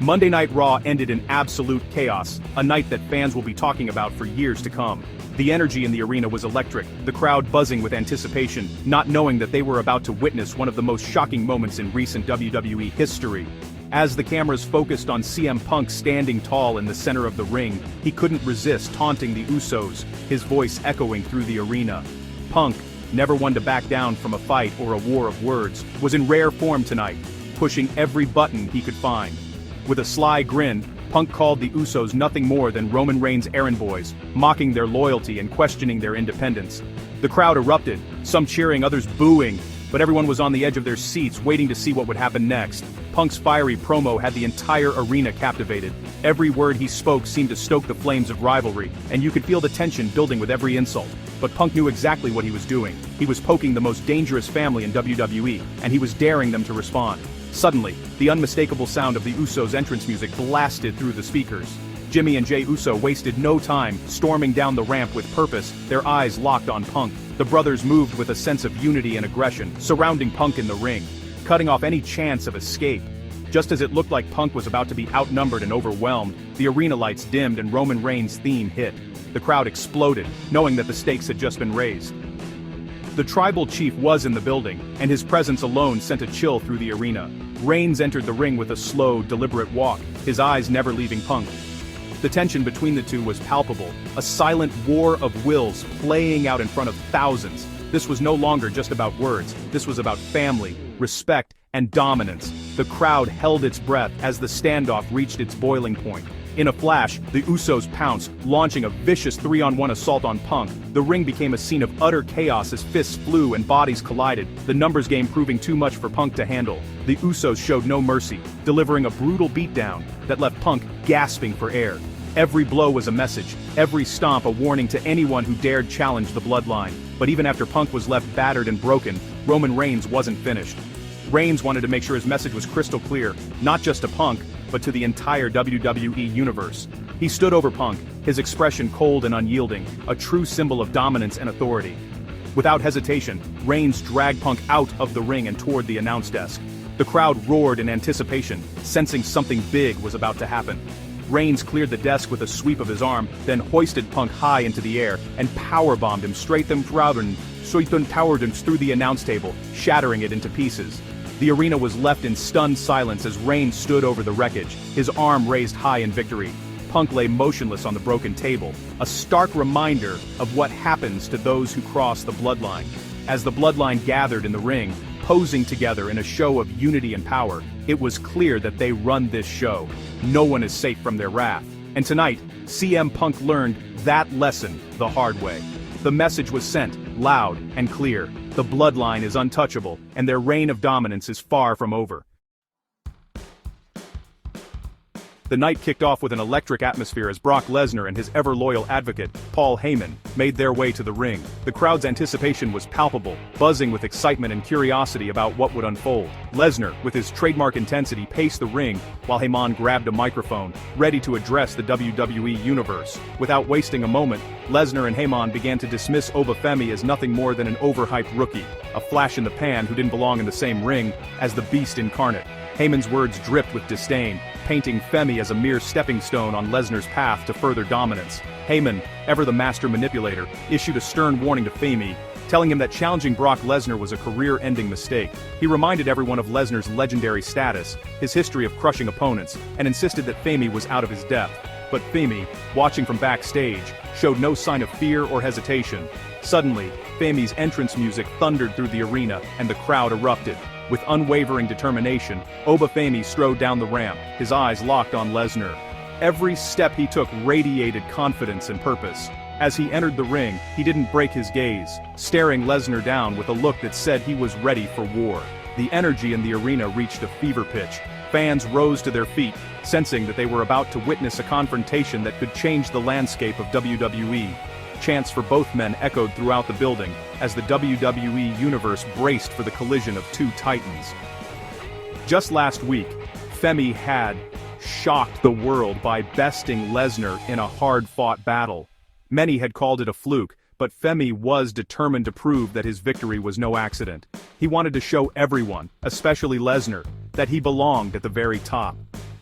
Monday Night Raw ended in absolute chaos, a night that fans will be talking about for years to come. The energy in the arena was electric, the crowd buzzing with anticipation, not knowing that they were about to witness one of the most shocking moments in recent WWE history. As the cameras focused on CM Punk standing tall in the center of the ring, he couldn't resist taunting the Usos, his voice echoing through the arena. Punk, never one to back down from a fight or a war of words, was in rare form tonight, pushing every button he could find. With a sly grin, Punk called the Usos nothing more than Roman Reigns' errand boys, mocking their loyalty and questioning their independence. The crowd erupted, some cheering, others booing, but everyone was on the edge of their seats waiting to see what would happen next. Punk's fiery promo had the entire arena captivated. Every word he spoke seemed to stoke the flames of rivalry, and you could feel the tension building with every insult. But Punk knew exactly what he was doing. He was poking the most dangerous family in WWE, and he was daring them to respond. Suddenly, the unmistakable sound of the Usos' entrance music blasted through the speakers. Jimmy and Jey Uso wasted no time, storming down the ramp with purpose, their eyes locked on Punk. The brothers moved with a sense of unity and aggression, surrounding Punk in the ring, cutting off any chance of escape. Just as it looked like Punk was about to be outnumbered and overwhelmed, the arena lights dimmed and Roman Reigns' theme hit. The crowd exploded, knowing that the stakes had just been raised. The tribal chief was in the building, and his presence alone sent a chill through the arena. Reigns entered the ring with a slow, deliberate walk, his eyes never leaving Punk. The tension between the two was palpable, a silent war of wills playing out in front of thousands. This was no longer just about words, this was about family, respect, and dominance. The crowd held its breath as the standoff reached its boiling point. In a flash, the Usos pounced, launching a vicious 3-on-1 assault on Punk. The ring became a scene of utter chaos as fists flew and bodies collided, the numbers game proving too much for Punk to handle. The Usos showed no mercy, delivering a brutal beatdown that left Punk gasping for air. Every blow was a message, every stomp a warning to anyone who dared challenge the Bloodline. But even after Punk was left battered and broken, Roman Reigns wasn't finished. Reigns wanted to make sure his message was crystal clear, not just to Punk, but to the entire WWE universe. He stood over Punk, his expression cold and unyielding, a true symbol of dominance and authority. Without hesitation, Reigns dragged Punk out of the ring and toward the announce desk. The crowd roared in anticipation, sensing something big was about to happen. Reigns cleared the desk with a sweep of his arm, then hoisted Punk high into the air and powerbombed him straight through the announce table, shattering it into pieces. The arena was left in stunned silence as Reigns stood over the wreckage, his arm raised high in victory. Punk lay motionless on the broken table, a stark reminder of what happens to those who cross the bloodline. As the bloodline gathered in the ring, posing together in a show of unity and power, it was clear that they run this show. No one is safe from their wrath. And tonight, CM Punk learned that lesson the hard way. The message was sent, loud and clear. The bloodline is untouchable, and their reign of dominance is far from over. The night kicked off with an electric atmosphere as Brock Lesnar and his ever-loyal advocate, Paul Heyman, made their way to the ring. The crowd's anticipation was palpable, buzzing with excitement and curiosity about what would unfold. Lesnar, with his trademark intensity, paced the ring, while Heyman grabbed a microphone, ready to address the WWE Universe. Without wasting a moment, Lesnar and Heyman began to dismiss Femi as nothing more than an overhyped rookie, a flash in the pan who didn't belong in the same ring as the Beast incarnate. Heyman's words dripped with disdain, painting Femi as a mere stepping stone on Lesnar's path to further dominance. Heyman, ever the master manipulator, issued a stern warning to Femi, telling him that challenging Brock Lesnar was a career-ending mistake. He reminded everyone of Lesnar's legendary status, his history of crushing opponents, and insisted that Femi was out of his depth. But Femi, watching from backstage, showed no sign of fear or hesitation. Suddenly, Femi's entrance music thundered through the arena, and the crowd erupted. With unwavering determination, Femi strode down the ramp, his eyes locked on Lesnar. Every step he took radiated confidence and purpose. As he entered the ring, he didn't break his gaze, staring Lesnar down with a look that said he was ready for war. The energy in the arena reached a fever pitch. Fans rose to their feet, sensing that they were about to witness a confrontation that could change the landscape of WWE. Chants for both men echoed throughout the building, as the WWE Universe braced for the collision of two titans. Just last week, Femi had shocked the world by besting Lesnar in a hard-fought battle. Many had called it a fluke, but Femi was determined to prove that his victory was no accident. He wanted to show everyone, especially Lesnar, that he belonged at the very top.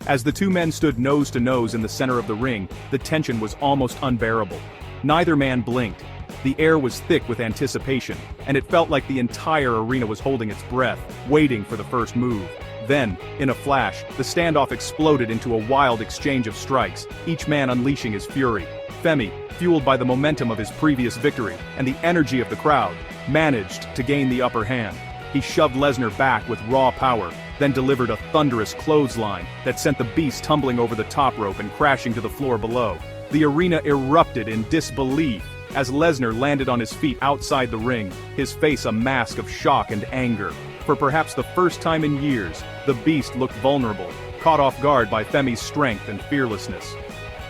As the two men stood nose to nose in the center of the ring, the tension was almost unbearable. Neither man blinked. The air was thick with anticipation, and it felt like the entire arena was holding its breath, waiting for the first move. Then, in a flash, the standoff exploded into a wild exchange of strikes, each man unleashing his fury. Femi, fueled by the momentum of his previous victory and the energy of the crowd, managed to gain the upper hand. He shoved Lesnar back with raw power, then delivered a thunderous clothesline that sent the beast tumbling over the top rope and crashing to the floor below. The arena erupted in disbelief as Lesnar landed on his feet outside the ring, his face a mask of shock and anger. For perhaps the first time in years, the beast looked vulnerable, caught off guard by Femi's strength and fearlessness.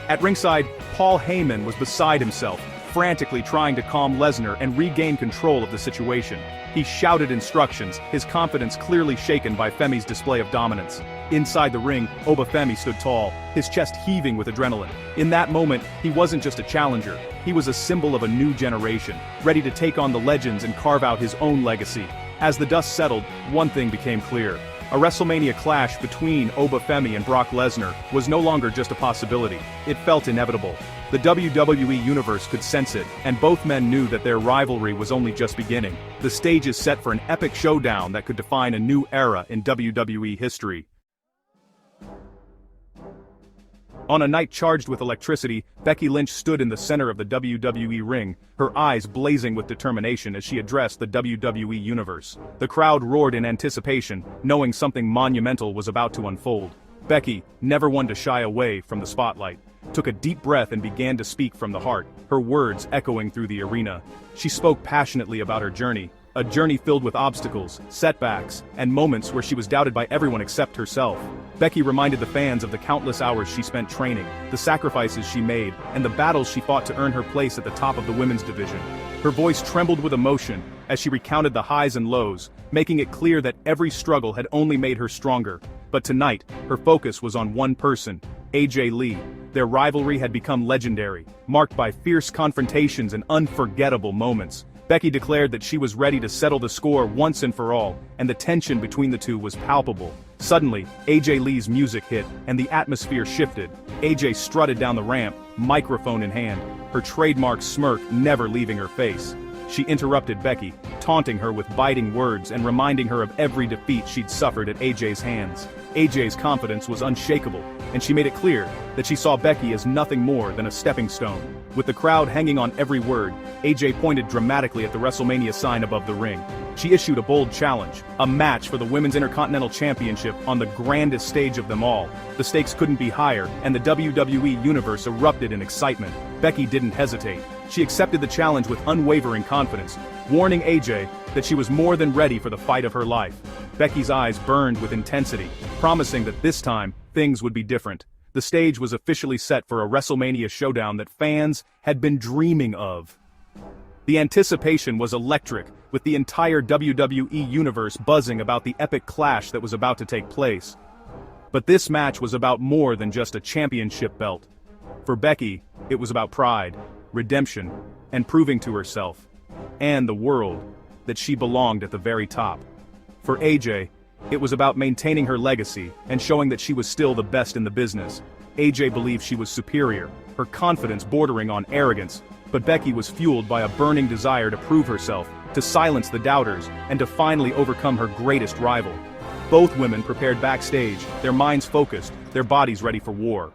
At ringside, Paul Heyman was beside himself, frantically trying to calm Lesnar and regain control of the situation. He shouted instructions, his confidence clearly shaken by Femi's display of dominance. Inside the ring, Femi stood tall, his chest heaving with adrenaline. In that moment, he wasn't just a challenger, he was a symbol of a new generation, ready to take on the legends and carve out his own legacy. As the dust settled, one thing became clear. A Wrestlemania clash between Femi and Brock Lesnar was no longer just a possibility, it felt inevitable. The WWE Universe could sense it, and both men knew that their rivalry was only just beginning. The stage is set for an epic showdown that could define a new era in WWE history. On a night charged with electricity, Becky Lynch stood in the center of the WWE ring, her eyes blazing with determination as she addressed the WWE Universe. The crowd roared in anticipation, knowing something monumental was about to unfold. Becky, never one to shy away from the spotlight, took a deep breath and began to speak from the heart, her words echoing through the arena. She spoke passionately about her journey, a journey filled with obstacles, setbacks, and moments where she was doubted by everyone except herself. Becky reminded the fans of the countless hours she spent training, the sacrifices she made, and the battles she fought to earn her place at the top of the women's division. Her voice trembled with emotion as she recounted the highs and lows, making it clear that every struggle had only made her stronger. But tonight, her focus was on one person, AJ Lee. Their rivalry had become legendary, marked by fierce confrontations and unforgettable moments. Becky declared that she was ready to settle the score once and for all, and the tension between the two was palpable. Suddenly, AJ Lee's music hit, and the atmosphere shifted. AJ strutted down the ramp, microphone in hand, her trademark smirk never leaving her face. She interrupted Becky, taunting her with biting words and reminding her of every defeat she'd suffered at AJ's hands. AJ's confidence was unshakable, and she made it clear that she saw Becky as nothing more than a stepping stone. With the crowd hanging on every word, AJ pointed dramatically at the Wrestlemania sign above the ring. She issued a bold challenge, a match for the Women's Intercontinental Championship on the grandest stage of them all. The stakes couldn't be higher, and the WWE Universe erupted in excitement. Becky didn't hesitate. She accepted the challenge with unwavering confidence, warning AJ that she was more than ready for the fight of her life. Becky's eyes burned with intensity, promising that this time, things would be different. The stage was officially set for a WrestleMania showdown that fans had been dreaming of. The anticipation was electric, with the entire WWE Universe buzzing about the epic clash that was about to take place. But this match was about more than just a championship belt. For Becky, it was about pride, redemption, and proving to herself, and the world, that she belonged at the very top. For AJ, it was about maintaining her legacy and showing that she was still the best in the business. AJ believed she was superior, her confidence bordering on arrogance, but Becky was fueled by a burning desire to prove herself, to silence the doubters, and to finally overcome her greatest rival. Both women prepared backstage, their minds focused, their bodies ready for war.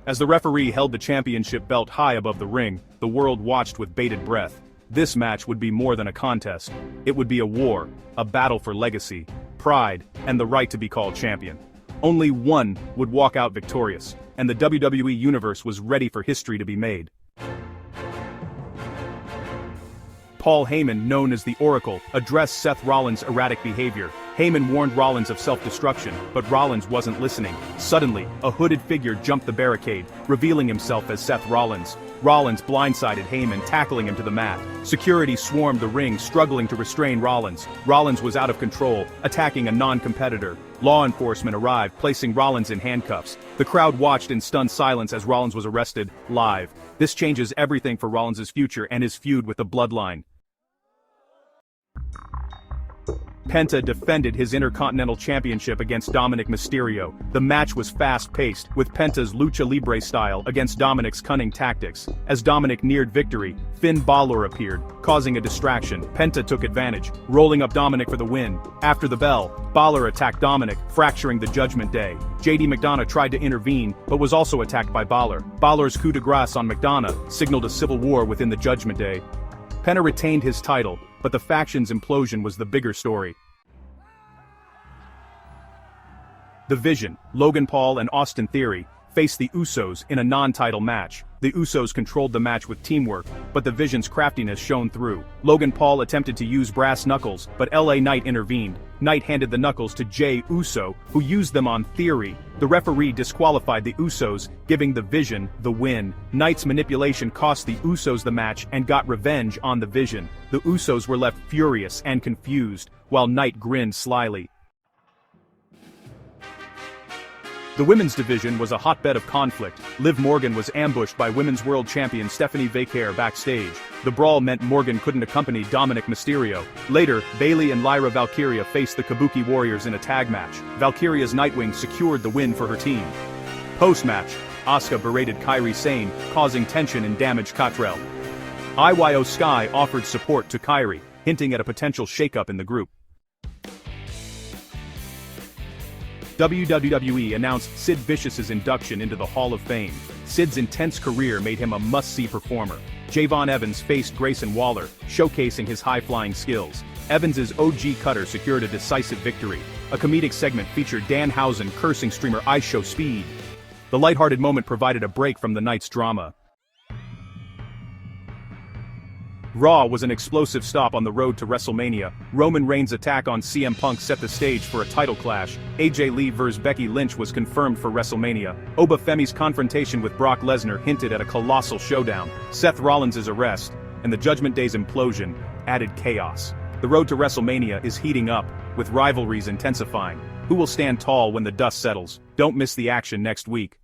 As the referee held the championship belt high above the ring, the world watched with bated breath. This match would be more than a contest. It would be a war, a battle for legacy, pride, and the right to be called champion. Only one would walk out victorious, and the WWE Universe was ready for history to be made. Paul Heyman, known as the Oracle, addressed Seth Rollins' erratic behavior. Heyman warned Rollins of self-destruction, but Rollins wasn't listening. Suddenly, a hooded figure jumped the barricade, revealing himself as Seth Rollins. Rollins blindsided Heyman, tackling him to the mat. Security swarmed the ring, struggling to restrain Rollins. Rollins was out of control, attacking a non-competitor. Law enforcement arrived, placing Rollins in handcuffs. The crowd watched in stunned silence as Rollins was arrested, live. This changes everything for Rollins' future and his feud with the Bloodline. Penta defended his Intercontinental Championship against Dominic Mysterio. The match was fast-paced, with Penta's lucha libre style against Dominic's cunning tactics. As Dominic neared victory, Finn Balor appeared, causing a distraction. Penta took advantage, rolling up Dominic for the win. After the bell, Balor attacked Dominic, fracturing the Judgment Day. JD McDonough tried to intervene, but was also attacked by Balor. Balor's coup de grace on McDonough signaled a civil war within the Judgment Day. Penta retained his title, but the faction's implosion was the bigger story. The Vision, Logan Paul and Austin Theory, faced the Usos in a non-title match. The Usos controlled the match with teamwork, but the Vision's craftiness shone through. Logan Paul attempted to use brass knuckles, but LA Knight intervened. Knight handed the knuckles to Jey Uso, who used them on Theory. The referee disqualified the Usos, giving the Vision the win. Knight's manipulation cost the Usos the match and got revenge on the Vision. The Usos were left furious and confused, while Knight grinned slyly. The women's division was a hotbed of conflict. Liv Morgan was ambushed by Women's World Champion Stephanie Vaquer backstage. The brawl meant Morgan couldn't accompany Dominic Mysterio. Later, Bayley and Lyra Valkyria faced the Kabuki Warriors in a tag match. Valkyria's Nightwing secured the win for her team. Post-match, Asuka berated Kairi Sane, causing tension and damaged Cottrell. IYO Sky offered support to Kairi, hinting at a potential shakeup in the group. WWE announced Sid Vicious's induction into the Hall of Fame. Sid's intense career made him a must-see performer. Javon Evans faced Grayson Waller, showcasing his high-flying skills. Evans's OG cutter secured a decisive victory. A comedic segment featured Danhausen cursing streamer Ice Show Speed. The lighthearted moment provided a break from the night's drama. Raw was an explosive stop on the road to WrestleMania. Roman Reigns' attack on CM Punk set the stage for a title clash. AJ Lee vs Becky Lynch was confirmed for WrestleMania. Oba Femi's confrontation with Brock Lesnar hinted at a colossal showdown. Seth Rollins' arrest, and the Judgment Day's implosion, added chaos. The road to WrestleMania is heating up, with rivalries intensifying. Who will stand tall when the dust settles? Don't miss the action next week.